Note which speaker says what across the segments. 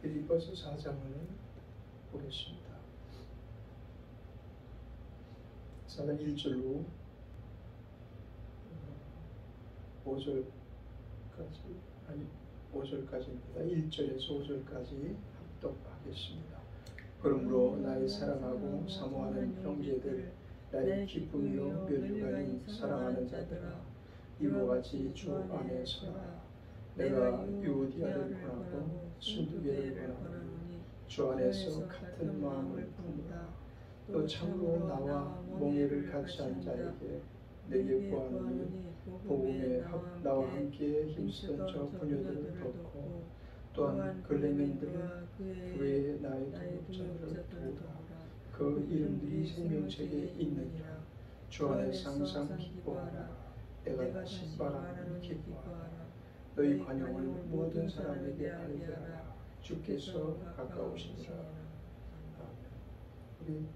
Speaker 1: 빌립보서 4장을 보겠습니다. 4장 1절로 5절까지, 아니 5절까지입니다. 1절에서 5절까지 합독하겠습니다. 그러므로 나의 사랑하고 사모하는 형제들, 나의 기쁨이요 멸류관이 사랑하는 자들아, 이와 같이 주 안에 서라. 내가 유오디아를 권하고 순두개를 권하노니 주 안에서 같은 마음을 품으라. 또 참으로 나와 몽해를 같이 한 자에게 내게 구하노니 복음에 나와 함께 힘쓰던 저 부녀들을 돕고, 또한 글레멘들과 그 외에 나의 동역자들을 도우라. 그 이름들이 생명책에 있느니라. 주 안에서 항상 기뻐하라. 내가 다시 말하노니 기뻐하라. 너희 관용을 모든 사람에게 알게 하라. 주께서 가까우시니라. 우리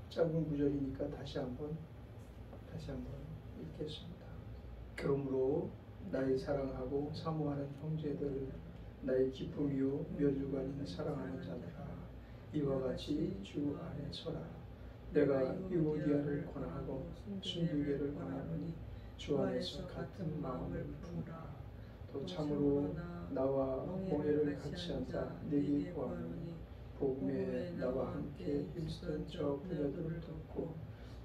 Speaker 1: 짧은 구절이니까 다시 한번 읽겠습니다. 그러므로 나의 사랑하고 사모하는 형제들, 나의 기쁨이요 멸류관인 사랑하는 자들아, 이와 같이 주 안에 서라. 내가 유오디아를 권하고 순두개를 권하노니 주 안에서 같은 마음을 품으라. 또 참으로 나와 몽해를 같이 한 자 내게 구하노니 복음에 나와 함께 힘쓰던 저 부녀들을 돕고,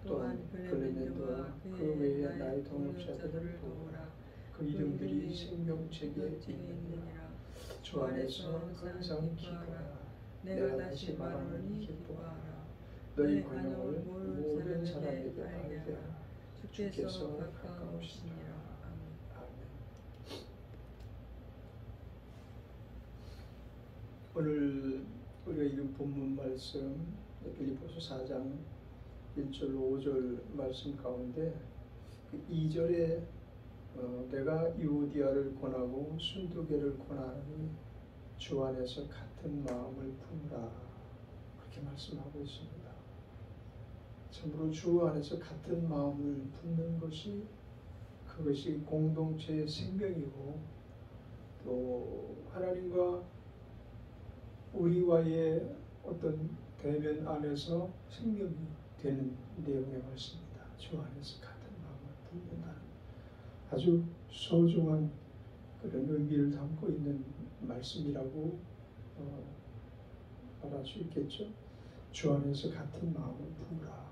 Speaker 1: 또한 글레멘도와 그 외에 나의 동역자들을 도우라. 그 이름들이 생명책에 있느니라. 주 안에서 항상 기뻐하라. 내가 다시 말하노니 기뻐하라. 너희 관용을 모든 사람에게 알게 하라. 주께서 가까우시니라. 아멘. 오늘 우리가 읽은 본문 말씀 빌립보서 4장 1절로 5절 말씀 가운데 그 2절에 내가 유오디아를 권하고 순두개를 권하노니 주 안에서 같은 마음을 품으라, 그렇게 말씀하고 있습니다. 참으로 주 안에서 같은 마음을 품는 것이, 그것이 공동체의 생명이고, 또 하나님과 우리와의 어떤 대면 안에서 생명이 되는 내용의 말씀입니다. 주 안에서 같은 마음을 품는다는 아주 소중한 그런 의미를 담고 있는 말씀이라고 말할 수 있겠죠. 주 안에서 같은 마음을 품으라.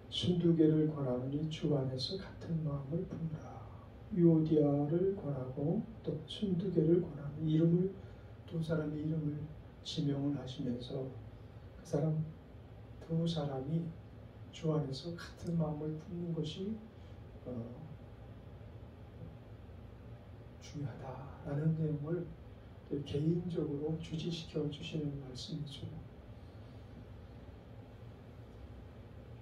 Speaker 1: 순두개를 권하노니 주 안에서 같은 마음을 품으라. 유오디아를 권하고 또 순두개를 권하는 이름을, 두 사람의 이름을 지명을 하시면서 그 사람 두 사람이 주 안에서 같은 마음을 품는 것이 중요하다라는 내용을 개인적으로 주지시켜 주시는 말씀이죠.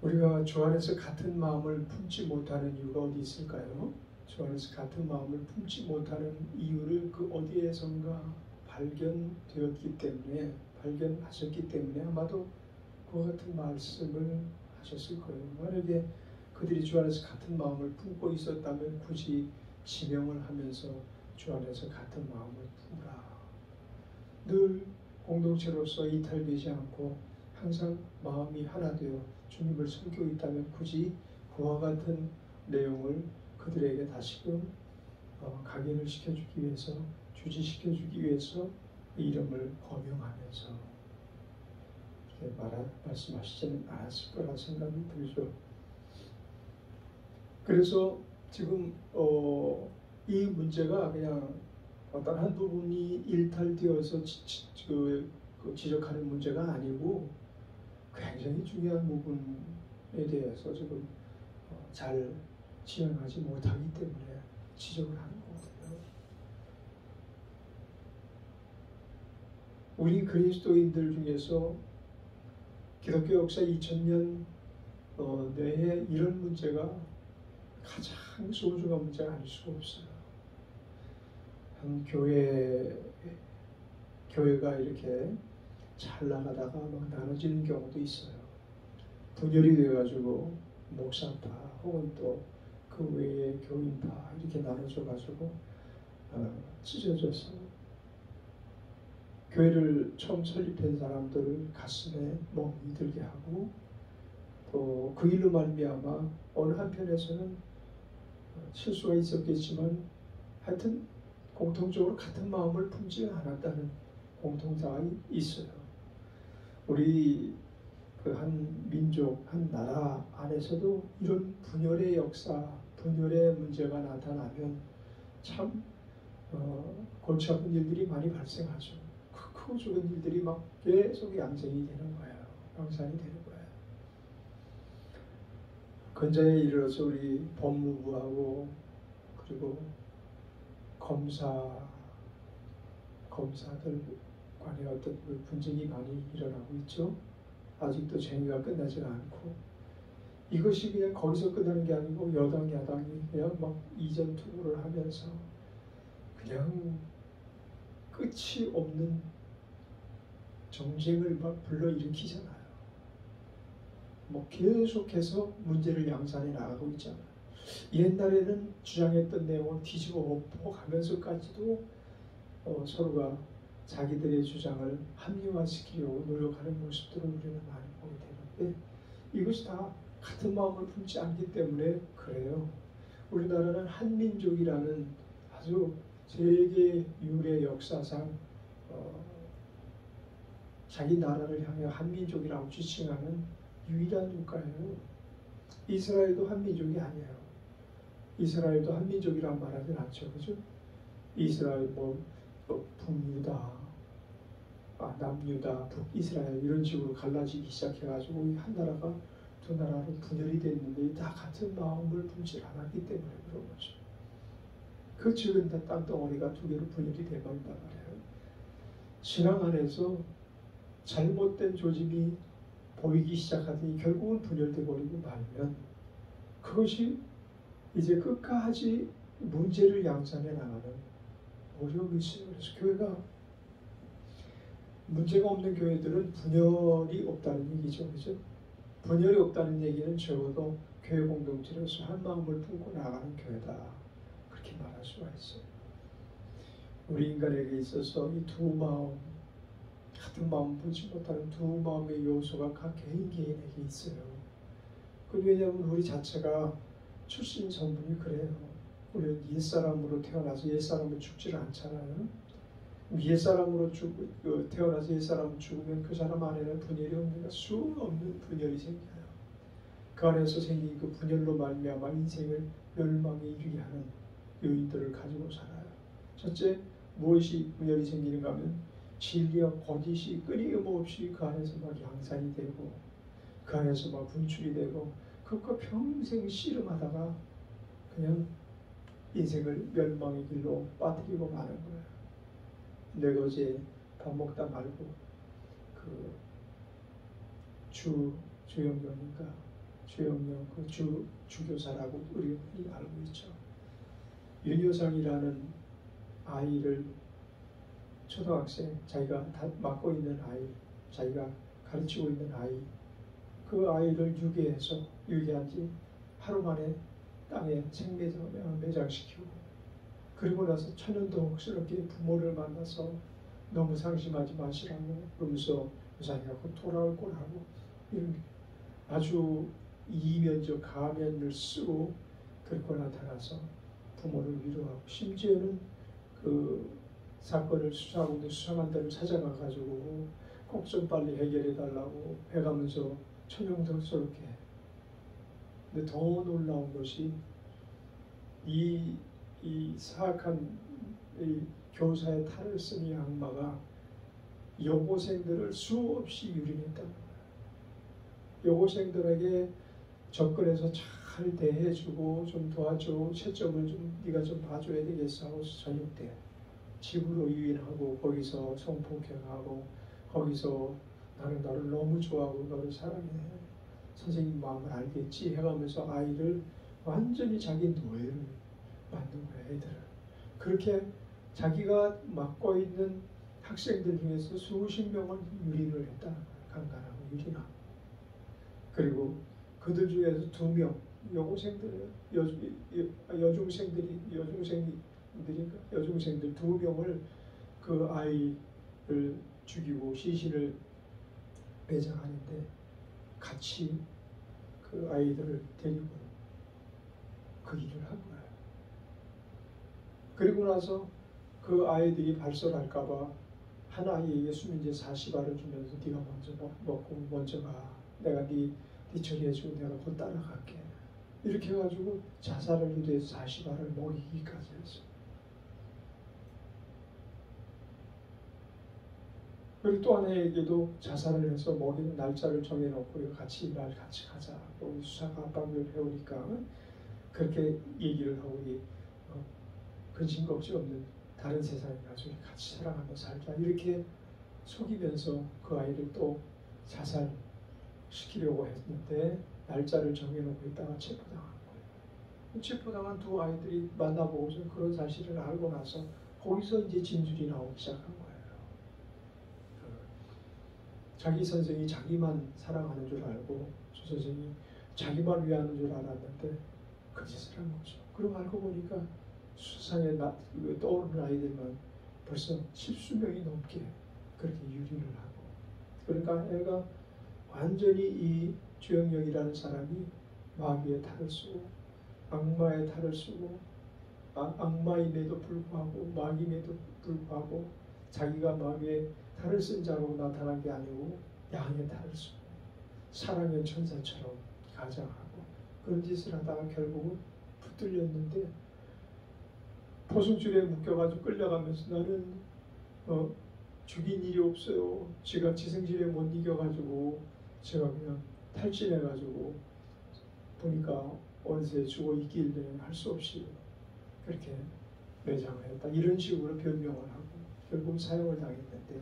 Speaker 1: 우리가 주 안에서 같은 마음을 품지 못하는 이유가 어디 있을까요? 주 안에서 같은 마음을 품지 못하는 이유를 그 어디에선가 발견하셨기 때문에 아마도 그와 같은 말씀을 하셨을 거예요. 만약에 그들이 주 안에서 같은 마음을 품고 있었다면 굳이 지명을 하면서 주 안에서 같은 마음을 품으라. 늘 공동체로서 이탈되지 않고 항상 마음이 하나 되어 주님을 섬기고 있다면 굳이 그와 같은 내용을 그들에게 다시금 각인을 시켜주기 위해서, 주지시켜주기 위해서 이름을 거명하면서 말씀하시지는 않았을 거라 생각이 들죠. 그래서 지금 이 문제가 그냥 어떤 한 부분이 일탈되어서 지적하는 문제가 아니고 굉장히 중요한 부분에 대해서 지금 잘 지향하지 못하기 때문에 지적을 하는 거거든요. 우리 그리스도인들 중에서 기독교 역사 2000년 내에 이런 문제가 가장 소중한 문제가 아닐 수가 없어요. 한 교회가 이렇게 잘 나가다가 막 나눠지는 경우도 있어요. 분열이 되어가지고 목사파 혹은 또 그 외에 교인파 이렇게 나눠져가지고 찢어져서 교회를 처음 설립한 사람들을 가슴에 멍이 들게 하고 또 그 일로 말미암아 어느 한편에서는 실수가 있었겠지만 하여튼 공통적으로 같은 마음을 품지 않았다는 공통사가 있어요. 우리 그 한 민족, 한 나라 안에서도 이런 분열의 역사, 분열의 문제가 나타나면 참 골치 아픈 일들이 많이 발생하죠. 크고 작은 일들이 막 계속 양생이 되는 거예요. 양산이 되는 거예요. 근자에 이르러서 우리 법무부하고 그리고 검사들 간에 어떤 분쟁이 많이 일어나고 있죠. 아직도 쟁의가 끝나지 않고 이것이 그냥 거기서 끝나는 게 아니고 여당 야당이 그냥 막 이전 투구를 하면서 그냥 끝이 없는 정쟁을 막 불러일으키잖아요. 뭐 계속해서 문제를 양산해 나가고 있잖아요. 옛날에는 주장했던 내용을 뒤집어 엎어 가면서까지도 서로가 자기들의 주장을 합리화시키려고 노력하는 모습들을 우리는 많이 보게 되는데 이것이 다 같은 마음을 품지 않기 때문에 그래요. 우리나라는 한민족이라는 아주 세계 유래 역사상 자기 나라를 향해 한민족이라고 지칭하는 유일한 국가예요. 이스라엘도 한민족이 아니에요. 이스라엘도 한민족이란 말하진 않죠. 그죠? 이스라엘 북유다, 남유다, 북이스라엘 이런 식으로 갈라지기 시작해가지고 한 나라가 두 나라로 분열이 됐는데 다 같은 마음을 품지 않았기 때문에 그런 거죠. 그 적은 땅덩어리가 두 개로 분열이 돼버린단 말이에요. 신앙 안에서 잘못된 조짐이 보이기 시작하더니 결국은 분열돼 버리고 말면 그것이 이제 끝까지 문제를 양산해 나가는 어려움이 있어요. 그래서 교회가 문제가 없는 교회들은 분열이 없다는 얘기죠. 그죠? 분열이 없다는 얘기는 적어도 교회 공동체로서 한 마음을 품고 나가는 교회다. 그렇게 말할 수가 있어요. 우리 인간에게 있어서 이 두 마음, 같은 마음 품지 못하는 두 마음의 요소가 각 개인에게 있어요. 왜냐하면 우리 자체가 출신 성분이 그래요. 우리는 옛사람으로 태어나서 옛사람은 죽지를 않잖아요. 옛사람으로 태어나서 옛사람은 죽으면 그 사람 안에는 분열이 없는가 수없는 분열이 생겨요. 그 안에서 생긴 그 분열로 말미암아 인생을 멸망에 이르게 하는 요인들을 가지고 살아요. 첫째, 무엇이 분열이 생기는가 하면 진리와 거짓이 끊임없이 그 안에서 막 양산이 되고 그 안에서 막 분출이 되고 그것과 평생 씨름하다가 그냥 인생을 멸망의 길로 빠뜨리고 마는 거예요. 내가 어제 밥 먹다 말고 그 주영영인가 주영영 그 주교사라고 우리 알고 있죠. 윤여상이라는 아이를 초등학생 자기가 맡고 있는 아이 자기가 가르치고 있는 아이 그 아이를 유괴한 지 하루 만에 땅에 매장시키고 그리고 나서 천연덕스럽게 부모를 만나서 너무 상심하지 마시라고 그러면서 자기가 곧 돌아올 거라고 이런 아주 이면적 가면을 쓰고 그리고 나타나서 부모를 위로하고 심지어는 그 사건을 수사하고 있는 수사관들을 찾아가가지고 꼭 좀 빨리 해결해달라고 해가면서 천연덕스럽게 근데 더 놀라운 것이 이 사악한 이 교사의 탈을 쓴 이 악마가 여고생들을 수없이 유린했다는 거예요. 여고생들에게 접근해서 잘 대해주고 좀 도와줘 채점을 좀 네가 좀 봐줘야 되겠어 하고 저녁 때 집으로 유인하고 거기서 성폭행하고 거기서 나는 너를 너무 좋아하고 너를 사랑해 선생님 마음을 알겠지 해가면서 아이를 완전히 자기 노예를 만든 거예요. 애들을 그렇게 자기가 맡고 있는 학생들 중에서 수십 명을 유린을 했다는 거예요. 강간하고 유린하고 그리고 그들 중에서 2명 여중생들 2명을 그 아이 죽이고 시신을 매장하는데 같이 그 아이들을 데리고 그 일을 한 거예요. 그리고 나서 그 아이들이 발설할까봐 한 아이에게 수면제 40알을 주면서 네가 먼저 먹고 먼저 가. 내가 네 처리해주고 내가 곧 따라갈게. 이렇게 해가지고 자살을 유도해서 40알을 먹이기까지 했어요. 그리고 또 하나에게도 자살을 해서 먹이는 날짜를 정해놓고 같이 이날 같이 가자. 우리 수사가 압박을 해오니까 그렇게 얘기를 하고 근심 걱정 없는 다른 세상에 가서 같이 살아가며 살자. 이렇게 속이면서 그 아이를 또 자살시키려고 했는데 날짜를 정해놓고 있다가 체포당한 거예요. 체포당한 두 아이들이 만나보고서 그런 사실을 알고 나서 거기서 이제 진술이 나오기 시작한 거예요. 자기 선생이 자기만 사랑하는 줄 알고 주 선생이 자기만 위하는 줄 알았는데 거짓을 한 거죠. 그럼 알고 보니까 수상에 떠오르는 아이들만 벌써 10수명이 넘게 그렇게 유리를 하고, 그러니까 애가 완전히 이 주영영이라는 사람이 마귀의 탈을 쓰고 악마의 탈을 쓰고 악마임에도 불구하고 마귀임에도 불구하고 자기가 마귀의 탈을 쓴 자로 나타난 게 아니고 양의 탈을 쓰고 사랑의 천사처럼 가장하고 그런 짓을 하다가 결국은 붙들렸는데 포승줄에 묶여가지고 끌려가면서 나는 죽인 일이 없어요. 제가 지성질에 못 이겨가지고 제가 그냥 탈진해가지고 보니까 어느새 죽어 있길래 할 수 없이 그렇게 매장을 했다. 이런 식으로 변명을 하고 결국 사형을 당했는데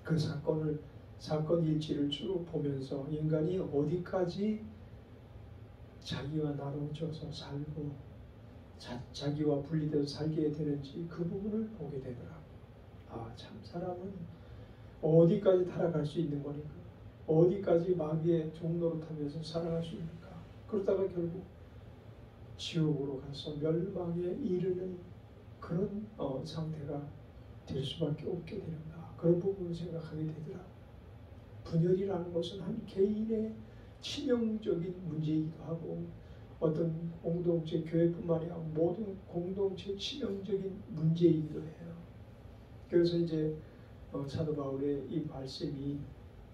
Speaker 1: 그 사건 일지를 쭉 보면서 인간이 어디까지 자기와 나눠져서 살고 자기와 분리돼서 살게 되는지 그 부분을 보게 되더라고요. 참 사람은 어디까지 타락할 수 있는 거니까, 어디까지 마귀의 종노릇하면서 살아갈 수 있는가. 그러다가 결국 지옥으로 가서 멸망에 이르는 그런 상태가 될 수밖에 없게 되는가. 그런 부분을 생각하게 되더라고요. 분열이라는 것은 한 개인의 치명적인 문제이기도 하고 어떤 공동체, 교회뿐만이 아니라 모든 공동체 치명적인 문제이기도 해요. 그래서 이제 사도 바울의 이 말씀이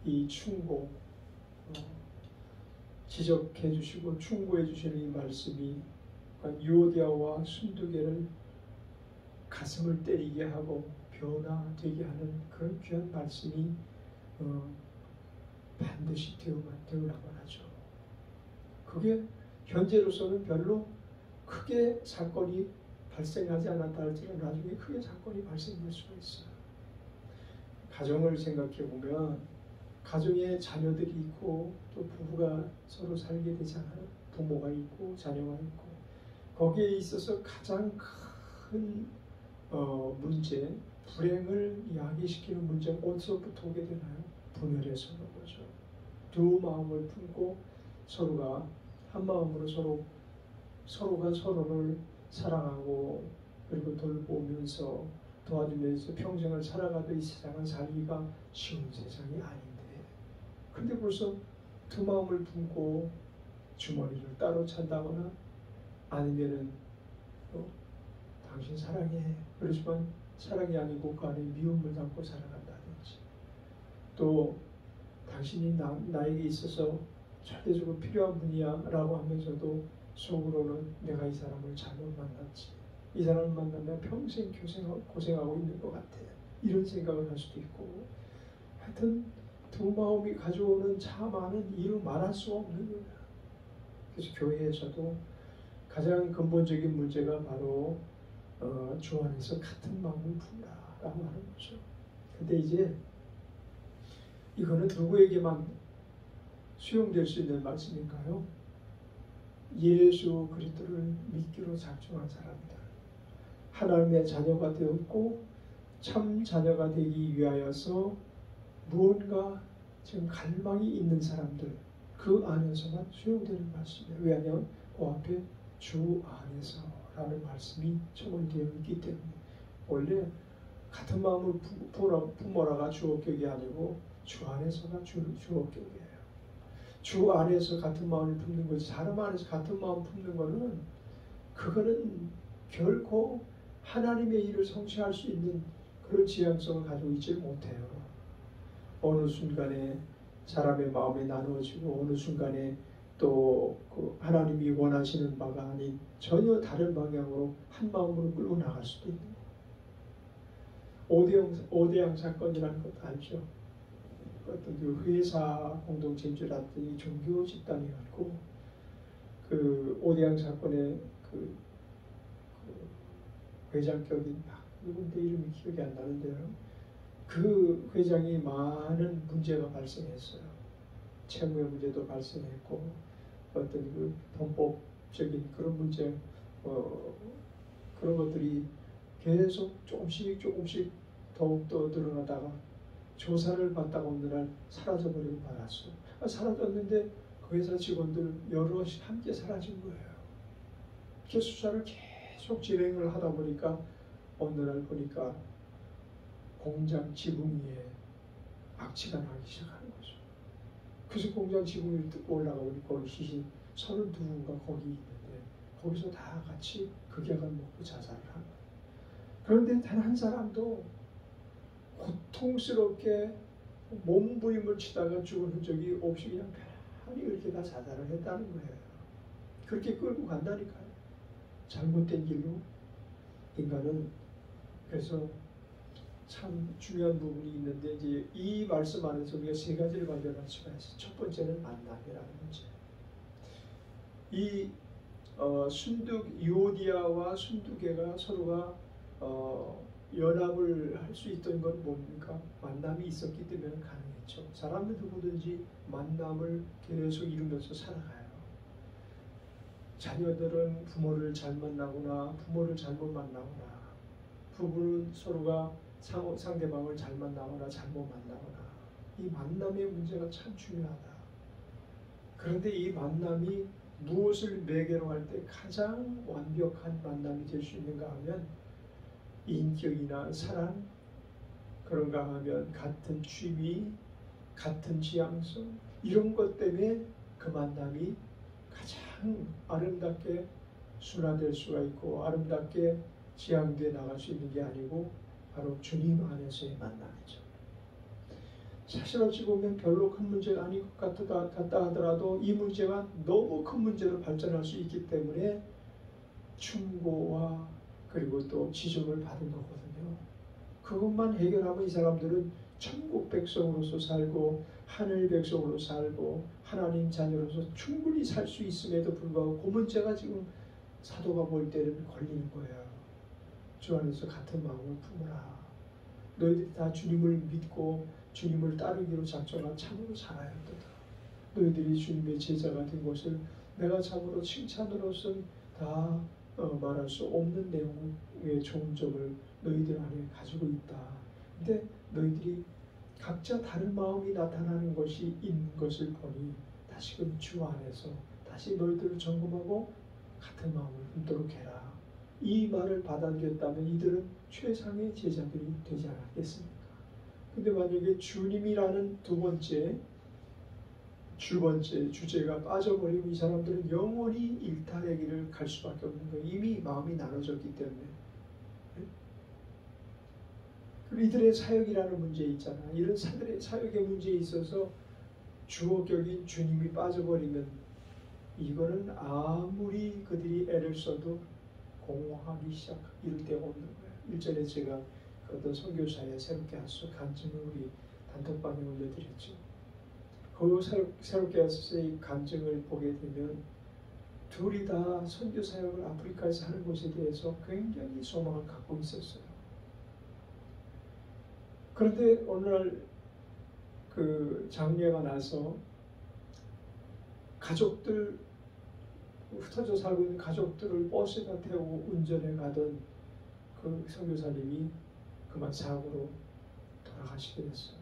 Speaker 1: 이 충고, 지적해 주시고 충고해 주시는 이 말씀이 유오디아와 순두개를 가슴을 때리게 하고 변화되게 하는 그런 귀한 말씀이 반드시 되어나만 하죠. 그게 현재로서는 별로 크게 사건이 발생하지 않았다 할지라도 나중에 크게 사건이 발생될 수가 있어요. 가정을 생각해 보면 가정에 자녀들이 있고 또 부부가 서로 살게 되잖아요. 부모가 있고 자녀가 있고 거기에 있어서 가장 큰 문제, 불행을 야기시키는 문제가 어디서부터 오게 되나요? 분열에서 오는 거죠. 두 마음을 품고 서로가 한 마음으로 서로가 서로를 사랑하고 그리고 돌보면서 도와주면서 평생을 살아가도 이 세상을 살기가 쉬운 세상이 아닌데, 근데 벌써 두 마음을 품고 주머니를 따로 찬다거나 아니면은 당신 사랑해 그러지만 사랑이 아니고 그 안에 미움을 담고 살아간다든지, 또 당신이 나에게 있어서 절대적으로 필요한 분이야 라고 하면서도 속으로는 내가 이 사람을 잘못 만났지, 이 사람을 만나면 평생 고생하고 있는 것 같아, 이런 생각을 할 수도 있고, 하여튼 두 마음이 가져오는 참 많은 이루 말할 수 없는 거예요. 그래서 교회에서도 가장 근본적인 문제가 바로 주 안에서 같은 마음을 품으라 라고 하는 거죠. 근데 이제 이거는 누구에게만 수용될 수 있는 말씀인가요? 예수 그리스도를 믿기로 작정한 사람들, 하나님의 자녀가 되었고 참 자녀가 되기 위하여서 무언가 지금 갈망이 있는 사람들, 그 안에서만 수용되는 말씀이에요. 왜냐하면 그 앞에 주 안에서라는 말씀이 첨언되어 있기 때문에. 원래 같은 마음을 품어라가 주어격이 아니고 주 안에서가 주어격이에요. 주 안에서 같은 마음을 품는 거지, 사람 안에서 같은 마음 품는 거는 그거는 결코 하나님의 일을 성취할 수 있는 그런 지향성을 가지고 있지 못해요. 어느 순간에 사람의 마음이 나누어지고 어느 순간에 또 그 하나님이 원하시는 바가 아닌 전혀 다른 방향으로 한 마음으로 끌고 나갈 수도 있는 거예요. 오대양 사건이라는 것도 알죠. 어떤 그 회사 공동체인 줄 알았더니 종교 집단이었고, 그 오대양 사건의 그 회장격인 누군데 이름이 기억이 안 나는데요. 그 회장이 많은 문제가 발생했어요. 채무의 문제도 발생했고, 어떤 그 범법적인 그런 문제, 그런 것들이 계속 조금씩 더욱더 늘어나다가 조사를 받다가 어느 날 사라져버리고 말았어요. 사라졌는데 그 회사 직원들 여럿이 함께 사라진 거예요. 이렇게 수사를 계속 진행을 하다 보니까 어느 날 보니까 공장 지붕 위에 악취가 나기 시작하는 거죠. 그래서 공장 지붕 위를 뜯고 올라가 보니 거기 시신 32구가 거기 있는데 거기서 다 같이 극약을 먹고 자살을 한 거예요. 그런데 단 한 사람도 고통스럽게 몸부림을 치다가 죽은 흔적이 없이 그냥 편안히 그렇게 다 자살을 했다는 거예요. 그렇게 끌고 간다니까요. 잘못된 길로. 인간은 그래서 참 중요한 부분이 있는데, 이제 이 말씀 안에서 우리가 세 가지를 발견할 수가 있어요. 첫 번째는 만남이라는 문제. 이 유오디아와 순두개가 서로가 연합을 할 수 있던 건 뭡니까? 만남이 있었기 때문에 가능했죠. 사람은 누구든지 만남을 계속 이루면서 살아가요. 자녀들은 부모를 잘 만나거나 부모를 잘못 만나거나, 부부는 서로가 상대방을 잘 만나거나 잘못 만나거나, 이 만남의 문제가 참 중요하다. 그런데 이 만남이 무엇을 매개로 할 때 가장 완벽한 만남이 될 수 있는가 하면 인격이나 사랑, 그런가 하면 같은 취미, 같은 지향성, 이런 것 때문에 그 만남이 가장 아름답게 순화될 수가 있고 아름답게 지향되어 나갈 수 있는 게 아니고 바로 주님 안에서의 만남이죠. 사실 어찌 보면 별로 큰 문제가 아닌 것 같다 하더라도 이 문제가 너무 큰 문제로 발전할 수 있기 때문에 충고와 그리고 또 지적을 받은 거거든요. 그것만 해결하면 이 사람들은 천국 백성으로서 살고 하늘 백성으로 살고 하나님 자녀로서 충분히 살 수 있음에도 불구하고 그 문제가 지금 사도가 볼 때는 걸리는 거예요. 주 안에서 같은 마음을 품어라. 너희들이 다 주님을 믿고 주님을 따르기로 작정한 참으로 살아야 한다. 너희들이 주님의 제자가 된 것을 내가 참으로 칭찬으로서는 다 말할 수 없는 내용의 좋은 점을 너희들 안에 가지고 있다. 근데 너희들이 각자 다른 마음이 나타나는 것이 있는 것을 보니 다시금 주 안에서 다시 너희들을 점검하고 같은 마음을 품도록 해라. 이 말을 받아들였다면 이들은 최상의 제자들이 되지 않았겠습니까? 근데 만약에 주님이라는 두 번째 주제가 빠져버리면 이 사람들은 영원히 일탈의 길을 갈 수밖에 없는 거예요. 이미 마음이 나눠졌기 때문에. 그리고 이들의 사역이라는 문제 있잖아. 이런 사역의 문제에 있어서 주어격인 주님이 빠져버리면 이거는 아무리 그들이 애를 써도 공허하기 이를 데가 없는 거예요. 일전에 제가 어떤 선교사의 새롭게 하소 간증을 우리 단톡방에 올려드렸죠. 그 새롭게 하소의 간증을 보게 되면 둘이 다 선교 사역을 아프리카에서 하는 것에 대해서 굉장히 소망을 갖고 있었어요. 그런데 어느 날 그 장례가 나서 가족들, 흩어져 살고 있는 가족들을 버스에다 태우고 운전해 가던 그 선교사님이 그만 사고로 돌아가시게 됐어요.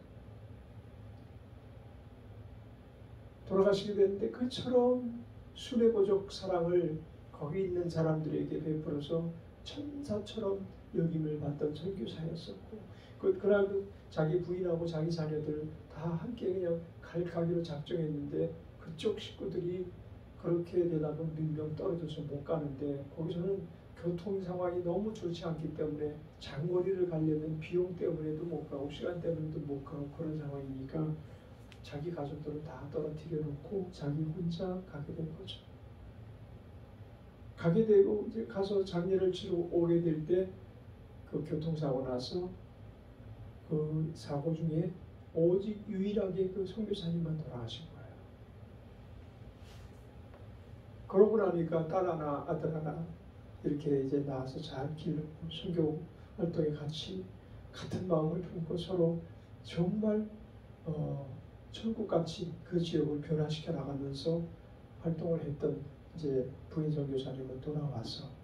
Speaker 1: 돌아가시게 됐는데 그처럼 순애보적 사랑을 거기 있는 사람들에게 베풀어서 천사처럼 여김을 받던 선교사였었고 그러나 자기 부인하고 자기 자녀들 다 함께 그냥 가기로 작정했는데 그쪽 식구들이 그렇게 되다 보면 민병 떨어져서 못 가는데 거기서는 교통 상황이 너무 좋지 않기 때문에 장거리를 가려면 비용 때문에도 못 가고 시간 때문에도 못 가고 그런 상황이니까 자기 가족들을 다 떨어뜨려 놓고 자기 혼자 가게 된 거죠. 가게 되고 이제 가서 장례를 치르고 오게 될 때 그 교통사고 나서 그 사고 중에 오직 유일하게 그 선교사님만 돌아가신 거예요. 그러고 나니까 딸 하나 아들 하나 이렇게 이제 나와서 잘 기르고 선교 활동에 같은 마음을 품고 서로 정말 천국같이 그 지역을 변화시켜 나가면서 활동을 했던 이제 부인 선교사님은 돌아와서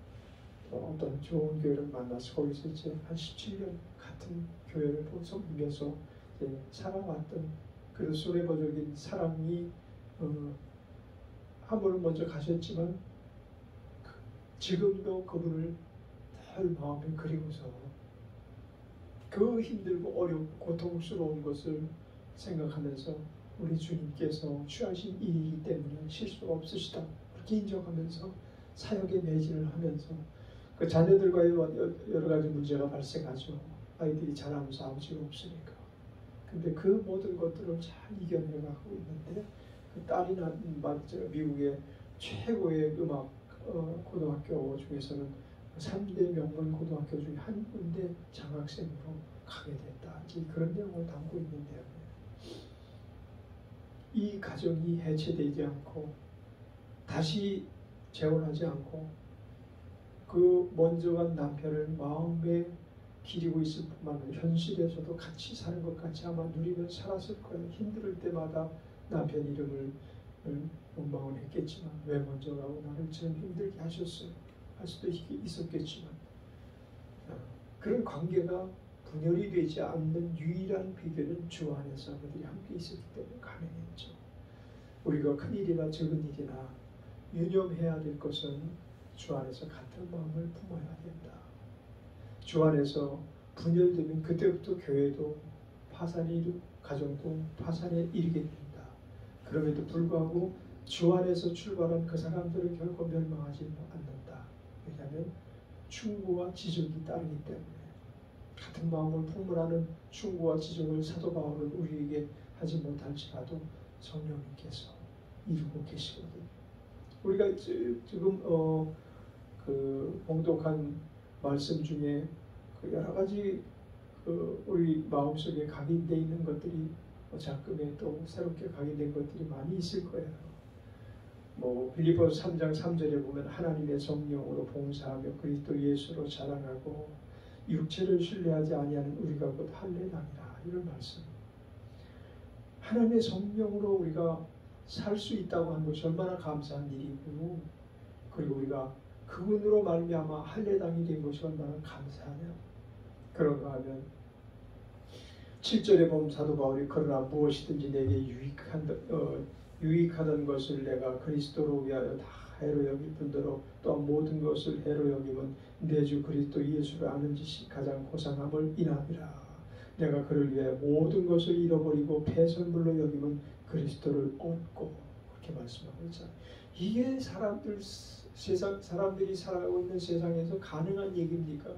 Speaker 1: 어떤 좋은 교회를 만나서 거기서 이제 한 17년 같은 교회를 섬기면서 이제 살아왔던 그런 수레버적인 사람이 한 분은 먼저 가셨지만 지금도 그분을 늘 마음에 그리고서 그 힘들고 어렵고 고통스러운 것을 생각하면서 우리 주님께서 취하신 일이기 때문에 실수가 없으시다 그렇게 인정하면서 사역에 매진을 하면서 그 자녀들과의 여러 가지 문제가 발생하죠. 아이들이 자라면서 아버지가 없으니까. 근데 그 모든 것들을 잘 이겨내가고 있는데 그 딸이 미국의 최고의 음악 고등학교 중에서는 3대 명문 고등학교 중에 한 군데 장학생으로 가게 됐다. 이제 그런 내용을 담고 있는데요. 이 가정이 해체되지 않고 다시 재혼하지 않고 그 먼저 간 남편을 마음에 기리고 있을 뿐만 아니라 현실에서도 같이 사는 것 같이 아마 누리며 살았을 거예요. 힘들 때마다 남편 이름을 원망을 했겠지만 왜 먼저 가고 나를 참 힘들게 하셨어요. 할 수도 있었겠지만 그런 관계가 분열이 되지 않는 유일한 비결은 주 안에서 그들이 함께 있었기 때문에 가능했죠. 우리가 큰 일이나 적은 일이나 유념해야 될 것은 주 안에서 같은 마음을 품어야 된다. 주 안에서 분열되면 그때부터 교회도 파산이 이르고 가정도 파산에 이르게 된다. 그럼에도 불구하고 주 안에서 출발한 그 사람들은 결코 멸망하지 않는다. 왜냐하면 충고와 지적이 따르기 때문에 같은 마음을 품으라는 충고와 지적을 사도 바울은 우리에게 하지 못할지라도 성령님께서 이루고 계시거든요. 우리가 지금 그 봉독한 말씀 중에 그 여러 가지 그 우리 마음속에 각인되어 있는 것들이 작금에 또 새롭게 각인된 것들이 많이 있을 거예요. 빌립보서 3장 3절에 보면 하나님의 성령으로 봉사하며 그리스도 예수로 자랑하고 육체를 신뢰하지 아니하는 우리가 곧 할례당이라 이런 말씀. 하나님의 성령으로 우리가 살 수 있다고 하는 것이 얼마나 감사한 일이고 그리고 우리가 그분으로 말미암아 할례당이 된 것이 얼마나 감사하냐. 그런가 하면 7절에 보면 사도 바울이 그러나 무엇이든지 내게 유익하던 것을 내가 그리스도로 위하여 다 해로 여길 뿐더러 또한 모든 것을 해로 여기면 내 주 그리스도 예수를 아는 짓이 가장 고상함을 인함이라. 내가 그를 위해 모든 것을 잃어버리고 폐설물로 여기면 그리스도를 얻고 그렇게 말씀하고 있잖아요. 이게 사람들이 살아가고 있는 세상에서 가능한 얘기입니까?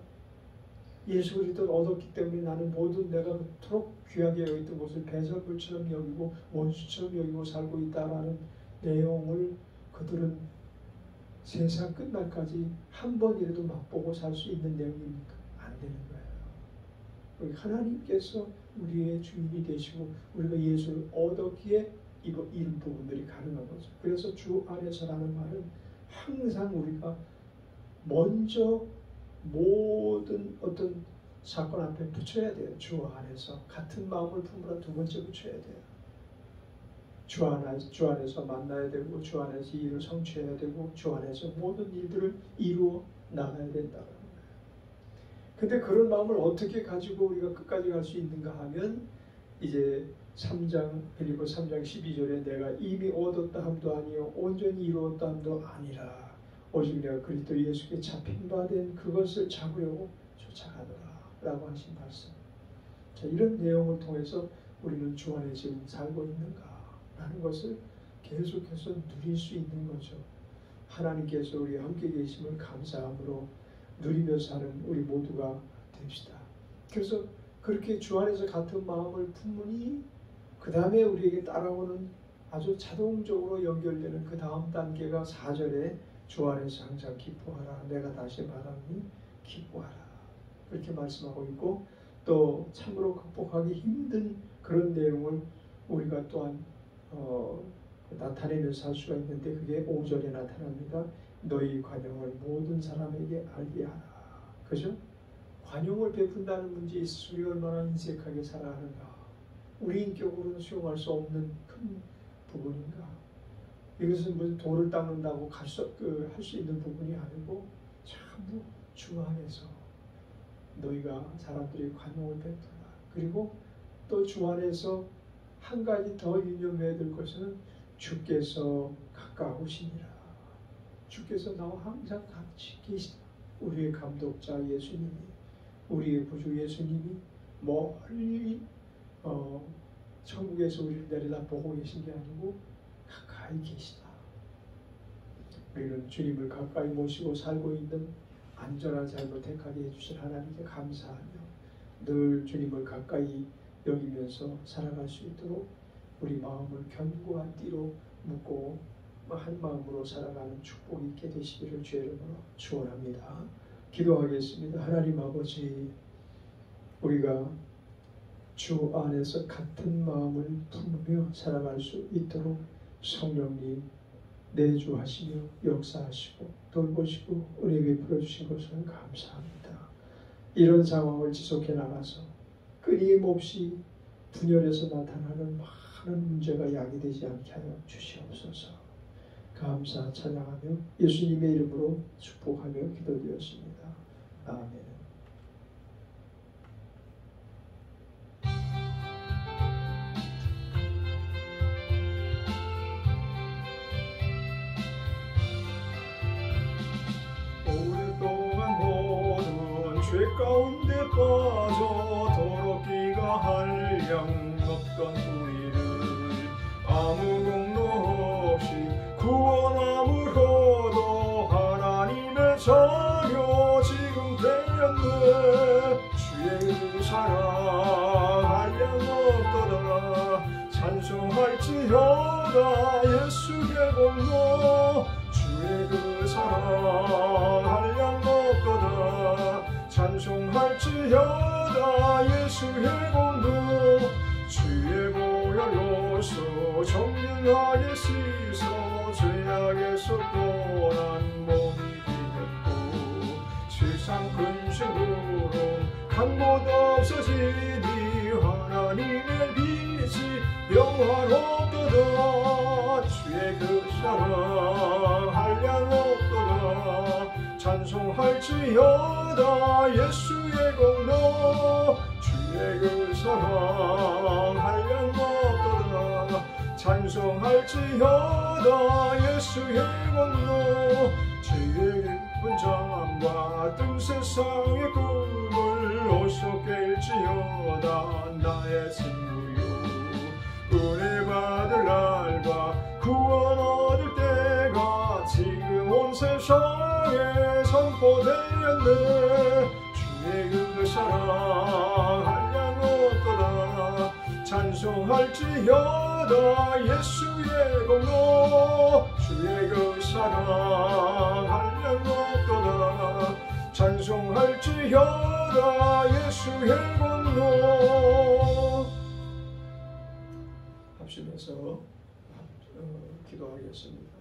Speaker 1: 예수 그리스도를 얻었기 때문에 나는 모든 내가 그토록 귀하게 여겼던 것을 배설물처럼 여기고 원수처럼 여기고 살고 있다라는 내용을 그들은 세상 끝날까지 한 번이라도 맛보고 살 수 있는 내용입니까? 안 되는 거예요. 하나님께서 우리의 주인이 되시고 우리가 예수를 얻었기에 이런 부분들이 가능한 거죠. 그래서 주 안에서라는 말은 항상 우리가 먼저 모든 어떤 사건 앞에 붙여야 돼요. 주 안에서 같은 마음을 품으라 두 번째 붙여야 돼요. 주 안에서 만나야 되고 주 안에서 일을 성취해야 되고 주 안에서 모든 일들을 이루어 나가야 된다는 거예요. 근데 그런 마음을 어떻게 가지고 우리가 끝까지 갈 수 있는가 하면 이제 빌립보 3장 12절에 내가 이미 얻었다 함도 아니요 온전히 이루었다 함도 아니라 오직 내가 그리스도 예수께 잡힌 바 된 그것을 잡으려고 쫓아가더라 라고 하신 말씀. 자, 이런 내용을 통해서 우리는 주 안에 지금 살고 있는가 라는 것을 계속해서 누릴 수 있는 거죠. 하나님께서 우리 함께 계심을 감사함으로 누리며 사는 우리 모두가 됩시다. 그래서 그렇게 주 안에서 같은 마음을 품으니 그 다음에 우리에게 따라오는 아주 자동적으로 연결되는 그 다음 단계가 4절에 주 안에서 항상 기뻐하라. 내가 다시 말하니 기뻐하라. 그렇게 말씀하고 있고, 또 참으로 극복하기 힘든 그런 내용을 우리가 또한 나타내면서 살 수가 있는데, 그게 5절에 나타납니다. 너희 관용을 모든 사람에게 알게 하라. 그죠? 관용을 베푼다는 문제에 있어서 우리가 얼마나 인색하게 살아가는가, 우리 인격으로는 수용할 수 없는 큰 부분인가. 이것은 무슨 돌을 닦는다고 할 수 있는 부분이 아니고 전부 주 안에서 너희가 사람들이 관용을 베풀라. 그리고 또 주 안에서 한 가지 더 유념해야 될 것은 주께서 가까우시니라. 주께서 나와 항상 같이 계시다. 우리의 감독자 예수님이, 우리의 구주 예수님이 멀리 천국에서 우리를 내려다보고 계신 게 아니고 가까이 계시다. 우리는 주님을 가까이 모시고 살고 있는 안전한 삶을 택하게 해주신 하나님께 감사하며 늘 주님을 가까이 여기면서 살아갈 수 있도록 우리 마음을 견고한 띠로 묶고 한 마음으로 살아가는 축복이 있게 되시기를 주의 이름으로 축원합니다. 기도하겠습니다. 하나님 아버지, 우리가 주 안에서 같은 마음을 품으며 살아갈 수 있도록 성령님 내주하시며 역사하시고 돌보시고 은혜 베풀어 주신 것을 감사합니다. 이런 상황을 지속해 나가서 끊임없이 분열해서 나타나는 많은 문제가 야기되지 않게 하여 주시옵소서. 감사 찬양하며 예수님의 이름으로 축복하며 기도드렸습니다. 아멘.
Speaker 2: 죄 가운데 빠져 더럽기가 한량 없던 우리를 아무 공로 없이 구원함으로도 하나님의 자녀 지금 되었네. 주의 그 사랑 한량 없도다. 찬송할지어다 예수의 공로. 주의 그 사랑 한량 없도다. 찬송할지어다 예수의 공로. 주의 보혈로서 정결하게 씻어 죄악에서 떠난 몸이 되었고 세상 근심으로 간 곳 없어지니 하나님의 빛이 영원없도다. 주의 그 사랑 한량 없도다. 찬송할지어다 예수의 공로. 주의 그 사랑 한량 없도다. 찬송할지어다 예수의 공로. 죄의 깊은 잠과 뜬 세상의 꿈을 어서 깰지어다. 나의 친구요 은혜 받을 날과 구원 얻을 때가 지금 온 세상에 선포되었네. 주의 그 사랑 한량 없도다. 찬송할지어다 예수의 공로. 주의 그 사랑 한량 없도다. 찬송할지어다 예수의 공로.
Speaker 1: 합심해서 기도하겠습니다.